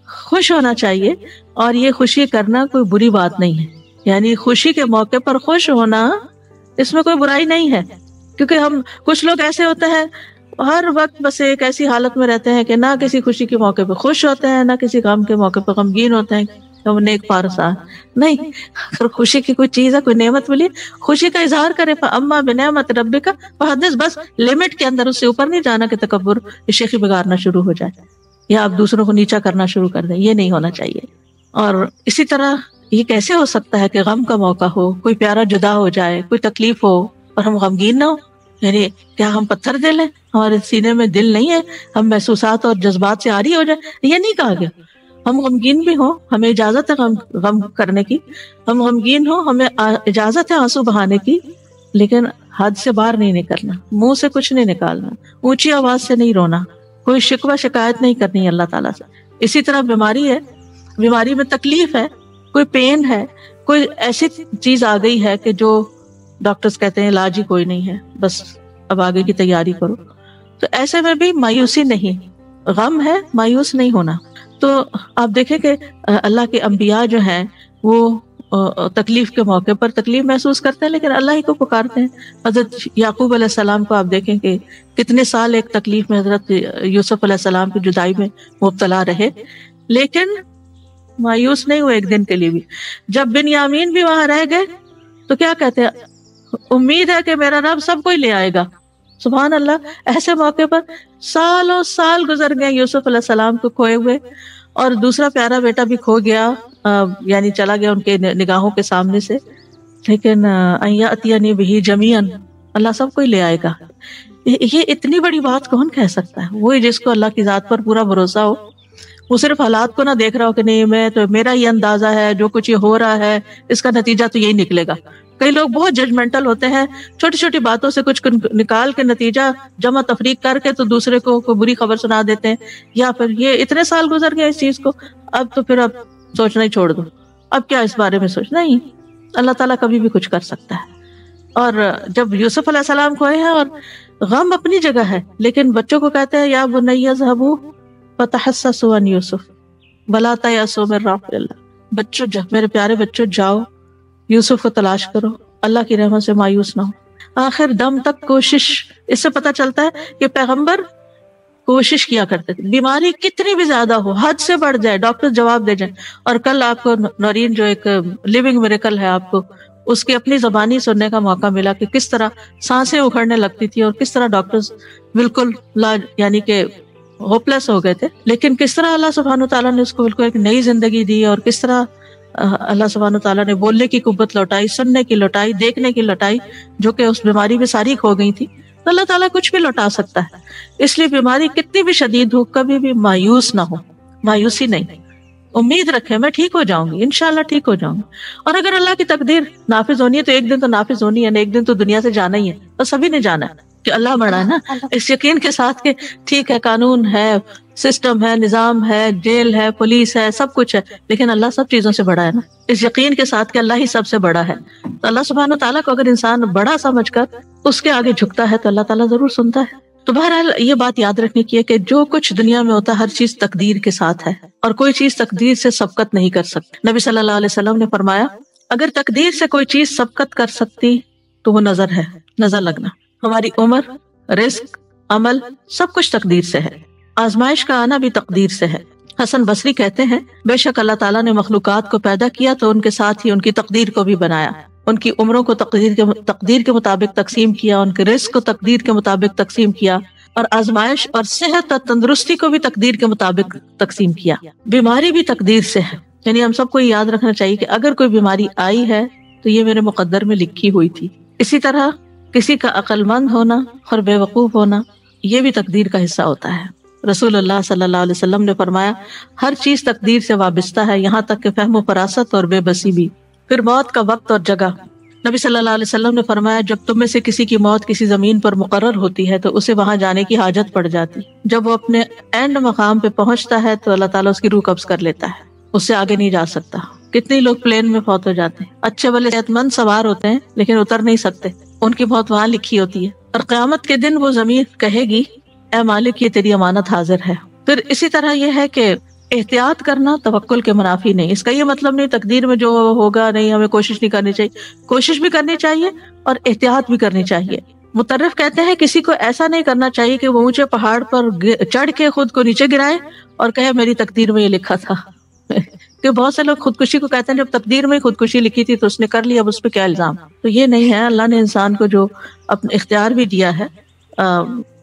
خوش ہونا چاہیے. اور یہ خوشی کرنا کوئی بری بات نہیں ہے، یعنی خوشی کے موقع پر خوش ہونا اس میں کوئی برائی نہیں ہے. کیونکہ ہم کچھ لوگ ایسے ہوتے ہیں ہر وقت بس ایک ایسی حالت میں رہتے ہیں کہ نہ کسی خوشی کے موقع پہ خوش ہوتے ہیں، نہ کسی غم کے موقع پہ غمگین ہوتے ہیں کہ وہ نیک پارسا نہیں. اگر خوشی کی کوئی چیز ہے، کوئی نعمت ملی، خوشی کا اظہار کرے. فاما بنعمت ربک فحدث، بس لمٹ کے اندر، اس سے اوپر نہیں جانا کہ تکبر شیخی بگارنا شروع ہو جائے یا آپ دوسروں کو نیچا کرنا شروع کر دیں. یہ نہیں ہونا چاہیے. اور اسی طرح یہ کیسے ہو سکتا ہے کہ غم کا موقع ہو، کوئی پیارا جدا ہو جائے، کوئی تکلیف ہو اور ہم غمگین نہ ہو؟ یعنی کیا ہم پتھر دل ہیں، ہمارے سینے میں دل نہیں ہے، ہم محسوسات اور جذبات سے عاری ہو جائے؟ یہ نہیں کہا گیا. ہم غمگین بھی ہوں، ہمیں اجازت ہے غم کرنے کی، ہم غمگین ہوں، ہمیں اجازت ہے آنسو بہانے کی، لیکن حد سے باہر نہیں نکلنا، منہ سے کچھ نہیں نکالنا، اونچی آواز سے نہیں رونا، کوئی شکوہ شکایت نہیں کرنی اللہ تعالیٰ سے. اسی طرح بیماری ہے، بیماری میں تکلیف ہے، کوئی پین ہے، کوئی ایسی چیز آ گئی ہے کہ جو ڈاکٹرز کہتے ہیں علاج ہی کوئی نہیں ہے، بس اب آگے کی تیاری کرو، تو ایسے میں بھی مایوسی نہیں، غم ہے، مایوس نہیں ہونا. تو آپ دیکھیں کہ اللہ کے انبیاء جو ہیں وہ تکلیف کے موقع پر تکلیف محسوس کرتے ہیں لیکن اللہ ہی کو پکارتے ہیں. حضرت یعقوب علیہ السلام کو آپ دیکھیں کہ کتنے سال ایک تکلیف میں حضرت یوسف علیہ السلام کی جدائی میں مبتلا رہے، لیکن مایوس نہیں ہوئے ایک دن کے لیے بھی. جب بنیامین بھی وہاں رہ گئے تو کیا کہتے ہیں، امید ہے کہ میرا رب سب کو ہی لے آئے گا. سبحان اللہ. ایسے موقع پر سالوں سال گزر گئے یوسف علیہ السلام کو کھوئے ہوئے، اور دوسرا پیارا بیٹا بھی کھو گیا، یعنی چلا گیا ان کے نگاہوں کے سامنے سے، لیکن ایاتینی بہ جمیعا، اللہ سب کو ہی لے آئے گا. یہ اتنی بڑی بات کون کہہ سکتا ہے؟ وہی جس کو اللہ کی ذات پر پورا بھروسہ ہو، وہ صرف حالات کو نہ دیکھ رہا ہو کہ نہیں میں تو، میرا یہ اندازہ ہے، جو کچھ یہ ہو رہا ہے اس کا نتیجہ تو یہی نکلے گا. کئی لوگ بہت ججمنٹل ہوتے ہیں، چھوٹی چھوٹی باتوں سے کچھ نکال کے نتیجہ جمع تفریق کر کے تو دوسرے کو کوئی بری خبر سنا دیتے ہیں، یا پھر یہ اتنے سال گزر گئے اس چیز کو، اب تو پھر اب سوچنا ہی چھوڑ دو، اب کیا اس بارے میں سوچنا ہی. اللہ تعالیٰ کبھی بھی کچھ کر سکتا ہے. اور جب یوسف علیہ السلام کو ہیں اور غم اپنی جگہ ہے، لیکن بچوں کو کہتے ہیں یا بنی اذهبوا فتحسسوا عن یوسف ولا تیأسوا من روح اللہ، بچوں میرے پیارے بچوں جاؤ یوسف کو تلاش کرو، اللہ کی رحمت سے مایوس نہ ہو. آخر دم تک کوشش. اس سے پتہ چلتا ہے کہ پیغمبر کوشش کیا کرتے تھے، بیماری کتنی بھی زیادہ ہو، حد سے بڑھ جائے، ڈاکٹر جواب دے جائیں. اور کل آپ کو نورین جو ایک لیونگ میریکل ہے، آپ کو اس کی اپنی زبانی سننے کا موقع ملا کہ کس طرح سانسیں اکھڑنے لگتی تھی اور کس طرح ڈاکٹرز بالکل یعنی کہ ہوپلیس ہو گئے تھے، لیکن کس طرح اللہ سبحانہ وتعالیٰ نے اس کو بالکل ایک نئی زندگی دی، اور کس طرح اللہ سبحانہ وتعالیٰ نے بولنے کی قوت لوٹائی، سننے کی لوٹائی، دیکھنے کی لوٹائی، جو کہ اس بیماری میں ساری کھو گئی تھی. تو اللہ تعالیٰ کچھ بھی لوٹا سکتا ہے. اس لیے بیماری کتنی بھی شدید ہو کبھی بھی مایوس نہ ہو، مایوسی نہیں، امید رکھیں میں ٹھیک ہو جاؤں گی، انشاءاللہ ٹھیک ہو جاؤں گی. اور اگر اللہ کی تقدیر نافذ ہونی ہے تو ایک دن تو نافذ ہونی ہے، ایک دن تو دنیا سے جانا ہی ہے، اور سبھی نے جانا ہے کہ اللہ بڑا ہے نا. اس یقین کے ساتھ کہ ٹھیک ہے قانون ہے، سسٹم ہے، نظام ہے، جیل ہے، پولیس ہے، سب کچھ ہے، لیکن اللہ سب چیزوں سے بڑا ہے نا. اس یقین کے ساتھ کہ اللہ ہی سب سے بڑا ہے، تو اللہ سبحانہ تعالیٰ کو اگر انسان بڑا سمجھ کر اس کے آگے جھکتا ہے تو اللہ تعالیٰ ضرور سنتا ہے. تو بہرحال یہ بات یاد رکھنے کی ہے کہ جو کچھ دنیا میں ہوتا ہے ہر چیز تقدیر کے ساتھ ہے، اور کوئی چیز تقدیر سے سبقت نہیں کر سکتی. نبی صلی اللہ علیہ وسلم نے فرمایا اگر تقدیر سے کوئی چیز سبقت کر سکتی تو وہ نظر ہے، نظر لگنا. ہماری عمر، رزق، عمل سب کچھ تقدیر سے ہے. آزمائش کا آنا بھی تقدیر سے ہے. حسن بصری کہتے ہیں بے شک اللہ تعالیٰ نے مخلوقات کو پیدا کیا تو ان کے ساتھ ہی ان کی تقدیر کو بھی بنایا. ان کی عمروں کو تقدیر کے مطابق تقسیم کیا، ان کے رزق کو تقدیر کے مطابق تقسیم کیا، اور آزمائش اور صحت اور تندرستی کو بھی تقدیر کے مطابق تقسیم کیا. بیماری بھی تقدیر سے ہے. یعنی ہم سب کو یاد رکھنا چاہیے کہ اگر کوئی بیماری آئی ہے تو یہ میرے مقدر میں لکھی ہوئی تھی. اسی طرح کسی کا عقل مند ہونا اور بے وقوف ہونا یہ بھی تقدیر کا حصہ ہوتا ہے. رسول اللہ صلی اللہ علیہ وسلم نے فرمایا ہر چیز تقدیر سے وابستہ ہے، یہاں تک کہ فہم و فراست اور بے بسی بھی. پھر موت کا وقت اور جگہ. نبی صلی اللہ علیہ وسلم نے فرمایا جب تم میں سے کسی کی موت کسی زمین پر مقرر ہوتی ہے تو اسے وہاں جانے کی حاجت پڑ جاتی. جب وہ اپنے اینڈ مقام پہ پہنچتا ہے تو اللہ تعالیٰ اس کی روح قبض کر لیتا ہے، اس سے آگے نہیں جا سکتا. کتنے لوگ پلین میں فوت ہو جاتے ہیں، اچھے بھلے صحت مند سوار ہوتے ہیں لیکن اتر نہیں سکتے، ان کی موت وہاں لکھی ہوتی ہے. اور قیامت کے دن وہ زمین کہے گی اے مالک یہ تیری امانت حاضر ہے. پھر اسی طرح یہ ہے کہ احتیاط کرنا توکل کے منافی نہیں. اس کا یہ مطلب نہیں تقدیر میں جو ہوگا نہیں ہمیں کوشش نہیں کرنی چاہیے، کوشش بھی کرنی چاہیے اور احتیاط بھی کرنی چاہیے. مترف کہتے ہیں کسی کو ایسا نہیں کرنا چاہیے کہ وہ اونچے پہاڑ پر چڑھ کے خود کو نیچے گرائے اور کہے میری تقدیر میں یہ لکھا تھا کہ بہت سے لوگ خودکشی کو کہتے ہیں جب تقدیر میں خودکشی لکھی تھی تو اس نے کر لی، اب اس پہ کیا الزام؟ تو یہ نہیں ہے، اللہ نے انسان کو جو اپنا اختیار بھی دیا ہے،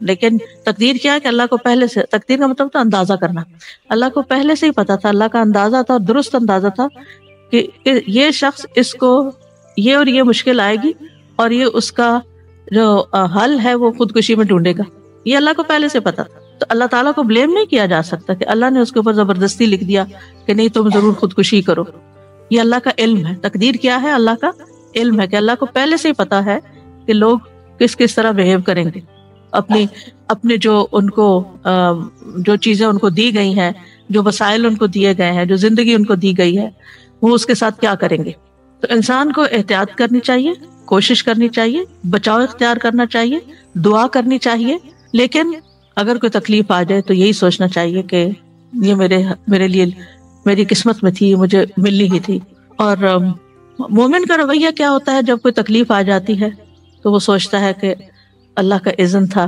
لیکن تقدیر کیا ہے کہ اللہ کو پہلے سے، تقدیر کا مطلب تو اندازہ کرنا، اللہ کو پہلے سے ہی پتا تھا، اللہ کا اندازہ تھا اور درست اندازہ تھا کہ یہ شخص اس کو یہ اور یہ مشکل آئے گی اور یہ اس کا جو حل ہے وہ خودکشی میں ڈھونڈے گا، یہ اللہ کو پہلے سے پتا تھا۔ تو اللہ تعالیٰ کو بلیم نہیں کیا جا سکتا کہ اللہ نے اس کے اوپر زبردستی لکھ دیا کہ نہیں تم ضرور خودکشی کرو، یہ اللہ کا علم ہے۔ تقدیر کیا ہے؟ اللہ کا علم ہے کہ اللہ کو پہلے سے ہی پتا ہے کہ لوگ کس کس طرح بہیو کریں گے، اپنے جو ان کو جو چیزیں ان کو دی گئی ہیں، جو وسائل ان کو دیے گئے ہیں، جو زندگی ان کو دی گئی ہے، وہ اس کے ساتھ کیا کریں گے۔ تو انسان کو احتیاط کرنی چاہیے، کوشش کرنی چاہیے، بچاؤ اختیار کرنا چاہیے، دعا کرنی چاہیے، لیکن اگر کوئی تکلیف آ جائے تو یہی سوچنا چاہیے کہ یہ میرے لیے میری قسمت میں تھی، مجھے ملنی ہی تھی۔ اور مومن کا رویہ کیا ہوتا ہے جب کوئی تکلیف آ جاتی ہے تو وہ سوچتا ہے کہ اللہ کا اذن تھا،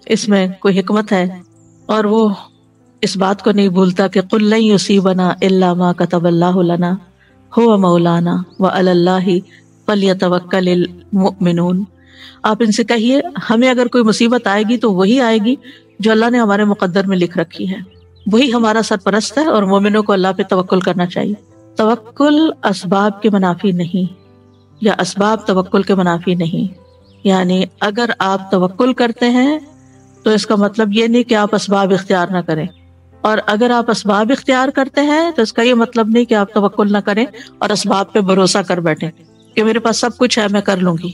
اس میں کوئی حکمت ہے، اور وہ اس بات کو نہیں بھولتا کہ قل لن یصیبنا الا ما کتب اللہ لنا هو مولانا وعلی اللہ فلیتوکل المؤمنون۔ آپ ان سے کہیے ہمیں اگر کوئی مصیبت آئے گی تو وہی آئے گی جو اللہ نے ہمارے مقدر میں لکھ رکھی ہے، وہی ہمارا سرپرست ہے، اور مومنوں کو اللہ پہ توکل کرنا چاہیے۔ توکل اسباب کے منافی نہیں، یا اسباب توکل کے منافی نہیں، یعنی اگر آپ توکل کرتے ہیں تو اس کا مطلب یہ نہیں کہ آپ اسباب اختیار نہ کریں، اور اگر آپ اسباب اختیار کرتے ہیں تو اس کا یہ مطلب نہیں کہ آپ توکل نہ کریں اور اسباب پہ بھروسہ کر بیٹھیں کہ میرے پاس سب کچھ ہے میں کر لوں گی۔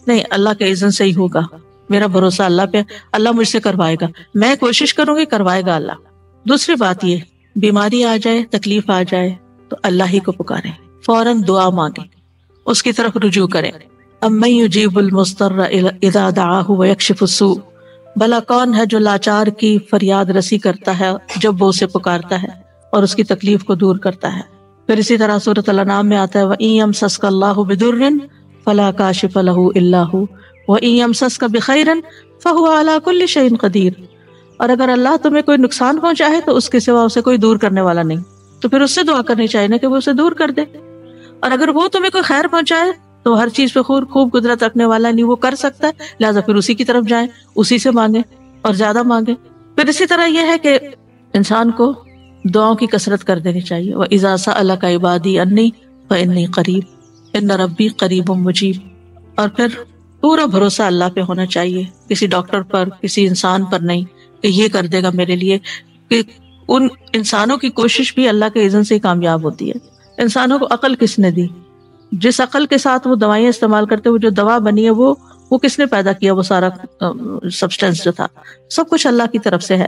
نہیں، اللہ کے اذن سے ہی ہوگا، میرا بھروسہ اللہ پہ، اللہ مجھ سے کروائے گا، میں کوشش کروں گی، کروائے گا اللہ۔ دوسری بات یہ، بیماری آ جائے، تکلیف آ جائے تو اللہ ہی کو پکاریں، فوراً دعا مانگیں، اس کی طرف رجوع کریں۔ امن یجیب المضطر اذا دعاہ ویکشف السوء، بھلا کون ہے جو لاچار کی فریاد رسی کرتا ہے جب وہ اسے پکارتا ہے اور اس کی تکلیف کو دور کرتا ہے۔ پھر اسی طرح سورۃ الانعام میں آتا ہے وَإِن يَمْسَسْكَ اللَّهُ بِضُرٍّ فَلَا كَاشِفَ لَهُ إِلَّا هُوَ وَإِن يَمْسَسْكَ بِخَيْرٍ فَهُوَ عَلَى كُلِّ شَيْءٍ قَدِيرٌ، اور اگر اللہ تمہیں کوئی نقصان پہنچائے تو اس کے سوا اسے کوئی دور کرنے والا نہیں، تو پھر اس سے دعا کرنی چاہیے نا کہ وہ اسے دور کر دے، اور اگر وہ تمہیں کوئی خیر پہنچائے تو ہر چیز پہ خوب قدرت رکھنے والا نہیں، وہ کر سکتا ہے، لہٰذا پھر اسی کی طرف جائیں، اسی سے مانگیں اور زیادہ مانگیں۔ پھر اسی طرح یہ ہے کہ انسان کو دعاؤں کی کثرت کر دینی چاہیے۔ وَإِذَا سَأَلَكَ عِبَادِي عَنِّي فَإِنِّي قَرِيبٌ إِنَّ رَبِّي قَرِيبٌ مُجِيبٌ، اور پھر پورا بھروسہ اللہ پہ ہونا چاہیے، کسی ڈاکٹر پر، کسی انسان پر نہیں کہ یہ کر دے گا میرے لیے، کہ ان انسانوں کی کوشش بھی اللہ کے اذن سے ہی کامیاب ہوتی ہے۔ انسانوں کو عقل کس نے دی؟ جس عقل کے ساتھ وہ دوائیں استعمال کرتے، وہ جو دوا بنی ہے وہ کس نے پیدا کیا؟ وہ سارا سبسٹینس جو تھا، سب کچھ اللہ کی طرف سے ہے،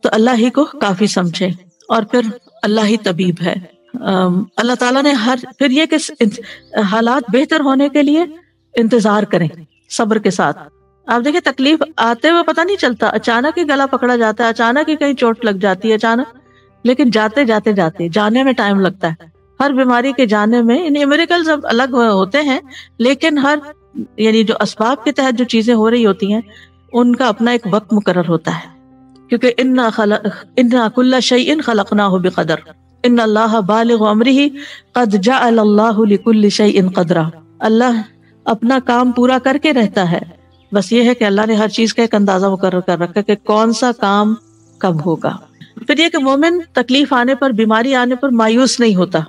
تو اللہ ہی کو کافی سمجھے، اور پھر اللہ ہی طبیب ہے۔ اللہ تعالیٰ نے پھر یہ کہ حالات بہتر ہونے کے لیے انتظار کریں صبر کے ساتھ۔ آپ دیکھیں تکلیف آتے ہوئے پتہ نہیں چلتا، اچانک ہی گلا پکڑا جاتا ہے، اچانک ہی کہیں چوٹ لگ جاتی ہے اچانک، لیکن جاتے جانے میں ٹائم لگتا ہے۔ ہر بیماری کے جانے میں یعنی میریکلز الگ ہوتے ہیں، لیکن یعنی جو اسباب کے تحت جو چیزیں ہو رہی ہوتی ہیں ان کا اپنا ایک وقت مقرر ہوتا ہے، کیونکہ اِنَّا كُلَّ شَيْءٍ خَلَقْنَاهُ بِقَدَرٍ إِنَّ اللَّهَ بَالِغُ أَمْرِهِ قَدْ جَعَلَ اللَّهُ لِكُلِّ شَيْءٍ قَدْرًا، اللہ اپنا کام پورا کر کے رہتا ہے، بس یہ ہے کہ اللہ نے ہر چیز کا ایک اندازہ مقرر کر رکھا کہ کون سا کام کب ہوگا۔ پھر یہ کہ مومن تکلیف آنے پر، بیماری آنے پر مایوس نہیں ہوتا،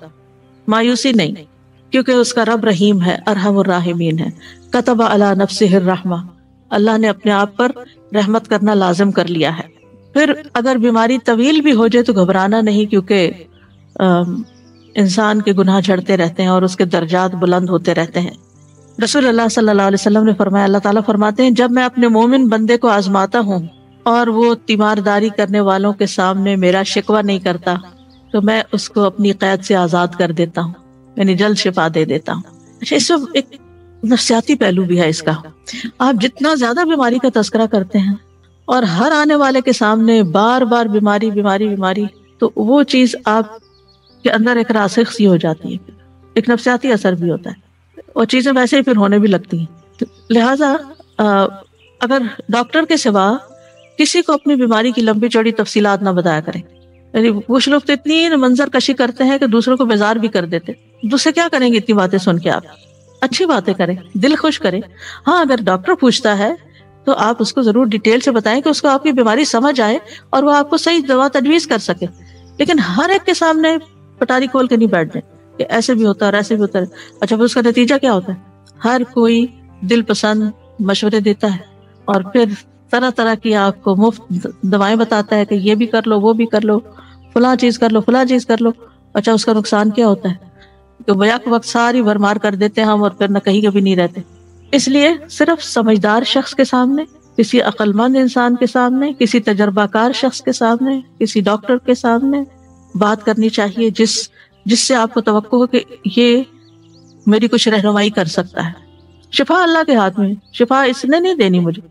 مایوسی نہیں، کیونکہ اس کا رب رحیم ہے، ارحم الراحمین ہے۔ کتب علی نفسہ الرحمہ، اللہ نے اپنے آپ پر رحمت کرنا لازم کر لیا ہے۔ پھر اگر بیماری طویل بھی ہو جائے تو گھبرانا نہیں، کیونکہ انسان کے گناہ جھڑتے رہتے ہیں اور اس کے درجات بلند ہوتے رہتے ہیں۔ رسول اللہ صلی اللہ علیہ وسلم نے فرمایا، اللہ تعالیٰ فرماتے ہیں جب میں اپنے مومن بندے کو آزماتا ہوں اور وہ تیمارداری کرنے والوں کے سامنے میرا شکوہ نہیں کرتا تو میں اس کو اپنی قید سے آزاد کر دیتا ہوں، یعنی جلد شفا دے دیتا ہوں۔ اچھا، اس میں ایک نفسیاتی پہلو بھی ہے اس کا۔ آپ جتنا زیادہ بیماری کا تذکرہ کرتے ہیں اور ہر آنے والے کے سامنے بار بار بیماری بیماری بیماری، تو وہ چیز آپ کے اندر ایک راسخ سی ہو جاتی ہے، ایک نفسیاتی اثر بھی ہوتا ہے، اور چیزیں ویسے ہی پھر ہونے بھی لگتی ہیں۔ لہٰذا اگر ڈاکٹر کے سوا کسی کو اپنی بیماری کی لمبی چوڑی تفصیلات نہ بتایا کریں. یعنی کچھ لوگ تو اتنی منظر کشی کرتے ہیں کہ دوسروں کو بیزار بھی کر دیتے. دوسرے کیا کریں گے اتنی باتیں سن کے؟ آپ اچھی باتیں کریں، دل خوش کریں. ہاں اگر ڈاکٹر پوچھتا ہے تو آپ اس کو ضرور ڈیٹیل سے بتائیں کہ اس کو آپ کی بیماری سمجھ آئے اور وہ آپ کو صحیح دوا تجویز کر سکے. لیکن ہر ایک کے سامنے پٹاری کھول کے نہیں بیٹھ جائیں کہ ایسے بھی ہوتا ہے اور ایسے بھی ہوتا ہے. اچھا پھر اس کا نتیجہ کیا ہوتا ہے؟ ہر کوئی دل پسند مشورے دیتا ہے اور پھر طرح طرح کی آپ کو مفت دوائیں بتاتا ہے کہ یہ بھی کر لو، وہ بھی کر لو، فلاں چیز کر لو، فلاں چیز کر لو. اچھا اس کا نقصان کیا ہوتا ہے؟ کہ بیک وقت ساری بھرمار کر دیتے ہیں ہم اور پھر نہ کہیں کبھی نہیں رہتے. اس لیے صرف سمجھدار شخص کے سامنے، کسی عقل مند انسان کے سامنے، کسی تجربہ کار شخص کے سامنے، کسی ڈاکٹر کے سامنے بات کرنی چاہیے جس سے آپ کو توقع ہو کہ یہ میری کچھ رہنمائی کر سکتا ہے. شفا اللہ کے ہاتھ میں، شفا اس نے نہیں دینی مجھے،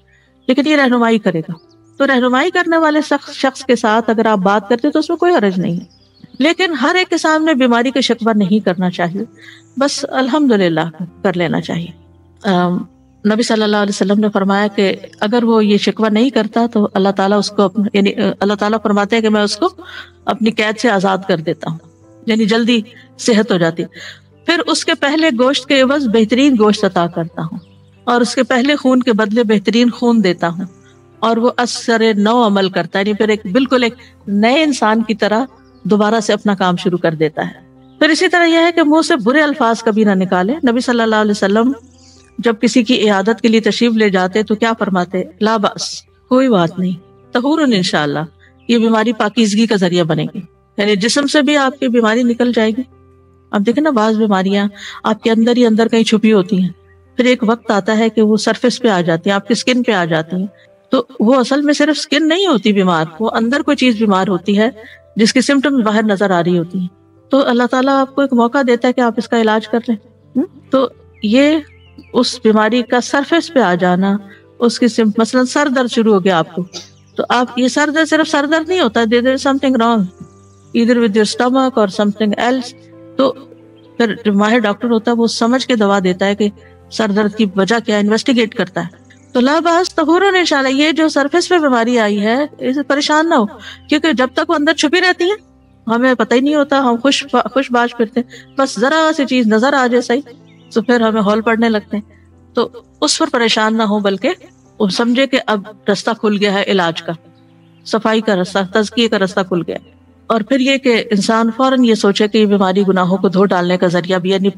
لیکن یہ رہنمائی کرے گا. تو رہنمائی کرنے والے شخص کے ساتھ اگر آپ بات کرتے تو اس میں کوئی حرج نہیں ہے. لیکن ہر ایک کے سامنے بیماری کا شکوہ نہیں کرنا چاہیے، بس الحمدللہ کر لینا چاہیے. نبی صلی اللہ علیہ وسلم نے فرمایا کہ اگر وہ یہ شکوہ نہیں کرتا تو اللہ تعالیٰ اس کو یعنی اللہ تعالیٰ فرماتے ہیں کہ میں اس کو اپنی قید سے آزاد کر دیتا ہوں، یعنی جلدی صحت ہو جاتی. پھر اس کے پہلے گوشت کے عوض بہترین گوشت عطا کرتا ہوں اور اس کے پہلے خون کے بدلے بہترین خون دیتا ہوں، اور وہ اثر نو عمل کرتا ہے، یعنی پھر بالکل ایک نئے انسان کی طرح دوبارہ سے اپنا کام شروع کر دیتا ہے. پھر اسی طرح یہ ہے کہ منہ سے برے الفاظ کبھی نہ نکالے. نبی صلی اللہ علیہ وسلم جب کسی کی عیادت کے لیے تشریف لے جاتے تو کیا فرماتے؟ لا باس، کوئی بات نہیں، طہور انشاءاللہ، یہ بیماری پاکیزگی کا ذریعہ بنے گی، یعنی جسم سے بھی آپ کی بیماری نکل جائے گی. اب دیکھیں نا بعض بیماریاں آپ کے اندر ہی اندر کہیں چھپی ہوتی ہیں، پھر ایک وقت آتا ہے کہ وہ سرفیس پہ آ جاتی ہیں، آپ کی اسکن پہ آ جاتی ہیں. تو وہ اصل میں صرف اسکن نہیں ہوتی بیمار، وہ اندر کوئی چیز بیمار ہوتی ہے جس کی سمٹمز باہر نظر آ رہی ہوتی ہیں. تو اللہ تعالیٰ آپ کو ایک موقع دیتا ہے کہ آپ اس کا علاج کر لیں. تو یہ اس بیماری کا سرفیس پہ آ جانا، اس کی مثلا سر درد شروع ہو گیا آپ کو، تو آپ یہ سر درد صرف سر درد نہیں ہوتا، there is something wrong either with your stomach or something else. تو پھر جو ماہر ڈاکٹر ہوتا ہے وہ سمجھ کے دوا دیتا ہے کہ سر درد کی وجہ کیا ہے، انویسٹیگیٹ کرتا ہے. تو لا باس طہورن انشاءاللہ، یہ جو سرفیس پہ بیماری آئی ہے اسے پریشان نہ ہو، کیونکہ جب تک وہ اندر چھپی رہتی ہے ہمیں پتہ ہی نہیں ہوتا، ہم خوش باش پھرتے ہیں، بس ذرا سی چیز نظر آ جائے صحیح تو پھر ہمیں ہول پڑنے لگتے ہیں. تو اس پر پریشان نہ ہو، بلکہ وہ سمجھے کہ اب رستہ کھل گیا ہے علاج کا، صفائی کا رستہ، تزکیے کا رستہ کھل گیا ہے. اور پھر یہ کہ انسان فوراً یہ سوچے کہ یہ بیماری گناہوں کو دھو ڈالنے کا ذریعہ بھی، یعنی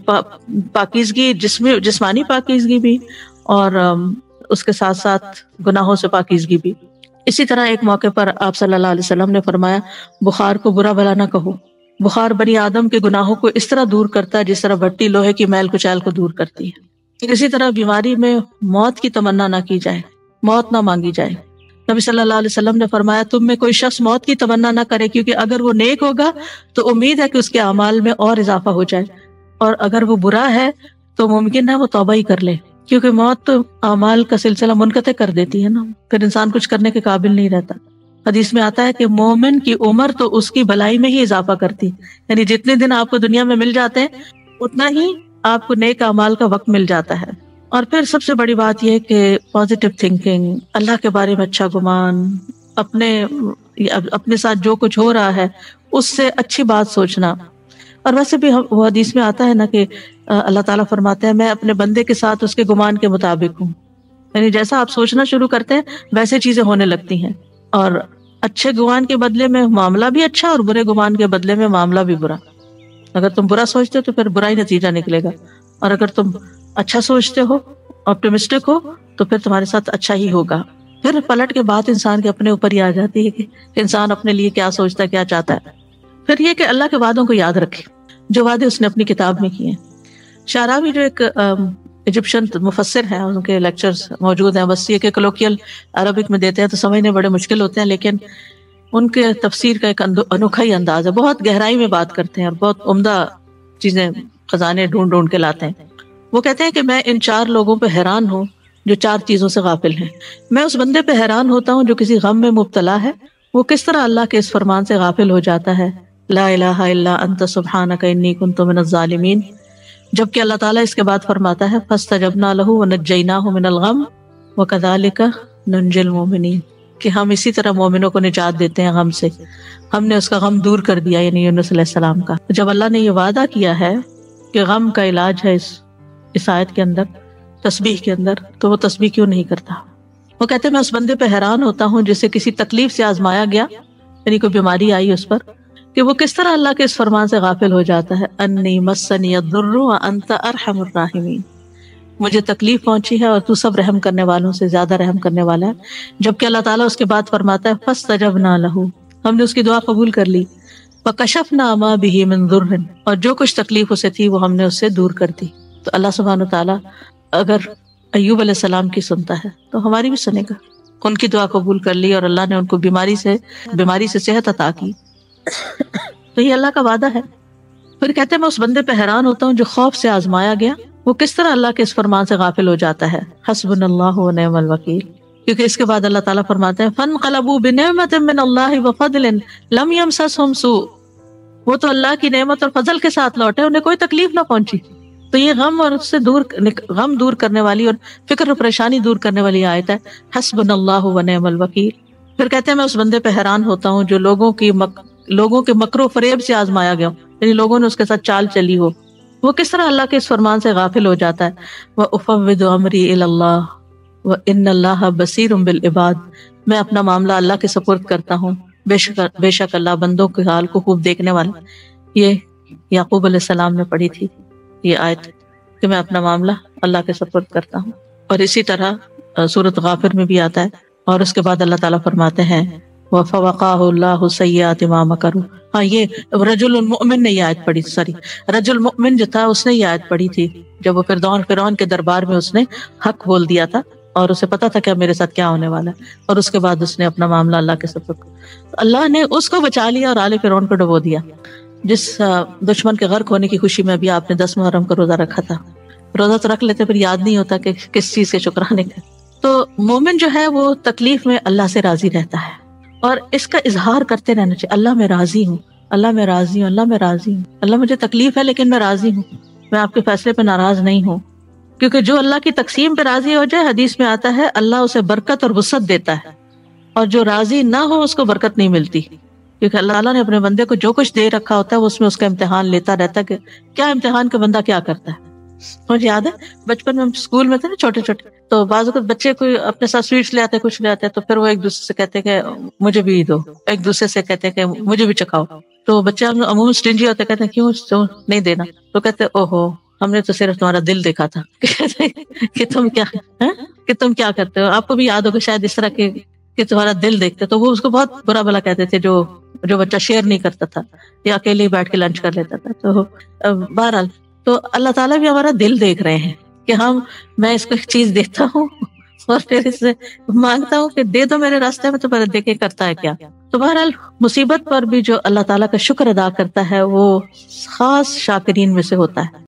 پاکیزگی، جسمانی پاکیزگی بھی اور اس کے ساتھ ساتھ گناہوں سے پاکیزگی بھی. اسی طرح ایک موقع پر آپ صلی اللہ علیہ وسلم نے فرمایا بخار کو برا بھلا نہ کہو، بخار بنی آدم کے گناہوں کو اس طرح دور کرتا ہے جس طرح بھٹی لوہے کی میل کچیل کو دور کرتی ہے. اسی طرح بیماری میں موت کی تمنا نہ کی جائے، موت نہ مانگی جائے. نبی صلی اللہ علیہ وسلم نے فرمایا تم میں کوئی شخص موت کی تمنا نہ کرے، کیونکہ اگر وہ نیک ہوگا تو امید ہے کہ اس کے اعمال میں اور اضافہ ہو جائے، اور اگر وہ برا ہے تو ممکن ہے وہ توبہ ہی کر لے، کیونکہ موت تو اعمال کا سلسلہ منقطع کر دیتی ہے نا، پھر انسان کچھ کرنے کے قابل نہیں رہتا. حدیث میں آتا ہے کہ مومن کی عمر تو اس کی بھلائی میں ہی اضافہ کرتی، یعنی جتنے دن آپ کو دنیا میں مل جاتے ہیں اتنا ہی آپ کو نیک اعمال کا وقت مل جاتا ہے. اور پھر سب سے بڑی بات یہ کہ پازیٹیو تھنکنگ، اللہ کے بارے میں اچھا گمان، اپنے ساتھ جو کچھ ہو رہا ہے اس سے اچھی بات سوچنا. اور ویسے بھی وہ حدیث میں آتا ہے نا کہ اللہ تعالیٰ فرماتے ہیں میں اپنے بندے کے ساتھ اس کے گمان کے مطابق ہوں، یعنی جیسا آپ سوچنا شروع کرتے ہیں ویسے چیزیں ہونے لگتی ہیں. اور اچھے گمان کے بدلے میں معاملہ بھی اچھا اور برے گمان کے بدلے میں معاملہ بھی برا. اگر تم برا سوچتے ہو تو پھر برا ہی نتیجہ نکلے گا، اور اگر تم اچھا سوچتے ہو، آپٹیمسٹک ہو، تو پھر تمہارے ساتھ اچھا ہی ہوگا. پھر پلٹ کے بات انسان کے اپنے اوپر ہی آ جاتی ہے کہ انسان اپنے لیے کیا سوچتا ہے، کیا چاہتا ہے. پھر یہ کہ اللہ کے وعدوں کو یاد رکھے جو وعدے اس نے اپنی کتاب میں کیے ہیں. شعراوی جو ایک ایجپشن مفسر ہیں، ان کے لیکچرز موجود ہیں، بس یہ کہ کلوکیل عربک میں دیتے ہیں تو سمجھنے بڑے مشکل ہوتے ہیں، لیکن ان کے تفسیر کا ایک انوکھا ہی انداز ہے، بہت گہرائی میں بات کرتے ہیں اور بہت عمدہ چیزیں خزانے ڈھونڈ کے لاتے ہیں. وہ کہتے ہیں کہ میں ان 4 لوگوں پہ حیران ہوں جو 4 چیزوں سے غافل ہیں. میں اس بندے پہ حیران ہوتا ہوں جو کسی غم میں مبتلا ہے، وہ کس طرح اللہ کے اس فرمان سے غافل ہو جاتا ہے، لا الہ الا انت سبحانک انی کنت من الظالمین، جبکہ اللہ تعالیٰ اس کے بعد فرماتا ہے فاستجبنا لہ ونجیناہ من الغم وَكَذَلِكَ نُنْجِي الْمُؤْمِنِينَ، کہ ہم اسی طرح مومنوں کو نجات دیتے ہیں غم سے. ہم نے اس کا غم دور کر دیا، یعنی یونس علیہ السلام کا. جب اللہ نے یہ وعدہ کیا ہے کہ غم کا علاج ہے اس آیت کے اندر، تسبیح کے اندر، تو وہ تسبیح کیوں نہیں کرتا؟ وہ کہتے ہیں میں اس بندے پہ حیران ہوتا ہوں جسے کسی تکلیف سے آزمایا گیا، یعنی کوئی بیماری آئی اس پر، کہ وہ کس طرح اللہ کے اس فرمان سے غافل ہو جاتا ہے. انی مسنی الضر وانت ارحم الراحمین، مجھے تکلیف پہنچی ہے اور تو سب رحم کرنے والوں سے زیادہ رحم کرنے والا ہے. جبکہ اللہ تعالیٰ اس کے بعد فرماتا ہے فاستجبنا لہ، ہم نے اس کی دعا قبول کر لی. وکشفنا ما بہ من ضر، اور جو کچھ تکلیف اسے تھی وہ ہم نے اس سے دور کر دی. تو اللہ سبحانہ وتعالیٰ اگر ایوب علیہ السلام کی سنتا ہے تو ہماری بھی سنے گا. ان کی دعا قبول کر لی اور اللہ نے ان کو بیماری سے صحت عطا کی. تو یہ اللہ کا وعدہ ہے. پھر کہتے ہیں میں اس بندے پہ حیران ہوتا ہوں جو خوف سے آزمایا گیا، وہ کس طرح اللہ کے اس فرمان سے غافل ہو جاتا ہے. حسبنا اللہ ونعم الوکیل. کیونکہ اس کے بعد اللہ تعالیٰ فرماتے ہیں فانقلبوا بنعمت من اللہ وفضل لم یمسسہم سوء، وہ تو اللہ کی نعمت اور فضل کے ساتھ لوٹے، انہیں کوئی تکلیف نہ پہنچی. تو یہ غم اور اس سے غم دور کرنے والی اور فکر و پریشانی دور کرنے والی آیت ہے حسبنا اللہ ونعم الوکیل. پھر کہتے ہیں میں اس بندے پہ حیران ہوتا ہوں جو لوگوں کے مکر و فریب سے آزمایا گیا، یعنی لوگوں نے اس کے ساتھ چال چلی ہو، وہ کس طرح اللہ کے اس فرمان سے غافل ہو جاتا ہے. وَأُفَوِّضُ أَمْرِي إِلَى اللَّهِ وَإِنَّ اللَّهَ بَصِيرٌ بِالْعِبَادِ، میں اپنا معاملہ اللہ کے سپرد کرتا ہوں، بے شک اللہ بندوں کے حال کو خوب دیکھنے والا. یہ یعقوب علیہ السلام نے پڑھی تھی یہ آیت کہ میں اپنا معاملہ اللہ کے سپرد کرتا ہوں. اور اسی طرح سورۃ غافر میں بھی آتا ہے. اور اس کے بعد اللہ تعالیٰ فرماتے ہیں وَفَوَقَاهُ اللَّهُ سَيِّئَاتِ مَا مَكَرُوا. ہاں یہ رجل المؤمن نے یہ آیت پڑھی، رجل المؤمن جو تھا اس نے یہ آیت پڑھی تھی جب وہ فرعون کے دربار میں اس نے حق بول دیا تھا اور اسے پتا تھا کہ اب میرے ساتھ کیا ہونے والا ہے، اور اس کے بعد اس نے اپنا معاملہ اللہ کے سپرد کیا. اللہ نے اس کو بچا لیا اور آل فرعون کو ڈبو دیا. جس دشمن کے غرق ہونے کی خوشی میں ابھی آپ نے 10 محرم کا روزہ رکھا تھا. روزہ تو رکھ لیتے پھر یاد نہیں ہوتا کہ کس چیز کے شکرانے کا. تو مومن جو ہے وہ تکلیف میں اللہ سے راضی رہتا ہے اور اس کا اظہار کرتے رہنا چاہیے. اللہ میں راضی ہوں، اللہ میں راضی ہوں، اللہ میں راضی ہوں، اللہ مجھے تکلیف ہے لیکن میں راضی ہوں، میں آپ کے فیصلے پہ ناراض نہیں ہوں. کیونکہ جو اللہ کی تقسیم پہ راضی ہو جائے، حدیث میں آتا ہے اللہ اسے برکت اور وسعت دیتا ہے، اور جو راضی نہ ہو اس کو برکت نہیں ملتی. کیونکہ اللہ تعالیٰ نے اپنے بندے کو جو کچھ دے رکھا ہوتا ہے وہ اس میں اس کا امتحان لیتا رہتا ہے کہ کیا امتحان کا بندہ کیا کرتا ہے. مجھے یاد ہے بچپن میں ہم اسکول میں تھے نا چھوٹے چھوٹے، تو بعض اوقات بچے کوئی اپنے ساتھ سویٹس لے آتے، کچھ لے آتے، تو پھر وہ ایک دوسرے سے کہتے کہ مجھے بھی دو، ایک دوسرے سے کہتے کہ مجھے بھی چکھاؤ. تو بچے عموماً اسٹنجی ہوتے، کہتے ہیں کیوں نہیں دینا، تو کہتے اوہو ہم نے تو صرف تمہارا دل دیکھا تھا کہ تم کیا کرتے ہو. آپ کو بھی یاد ہوگا شاید اس طرح کہ تمہارا دل دیکھتے. تو وہ اس کو بہت برا بلا کہتے تھے جو بچہ شیئر نہیں کرتا تھا یا اکیلے ہی بیٹھ کے لنچ کر لیتا تھا. تو بہرحال تو اللہ تعالیٰ بھی ہمارا دل دیکھ رہے ہیں کہ میں اس کو ایک چیز دیتا ہوں اور پھر اس سے مانگتا ہوں کہ دے دو میرے راستے میں، تو پھر دیکھے کرتا ہے کیا. تو بہرحال مصیبت پر بھی جو اللہ تعالیٰ کا شکر ادا کرتا ہے وہ خاص شاکرین میں سے ہوتا ہے.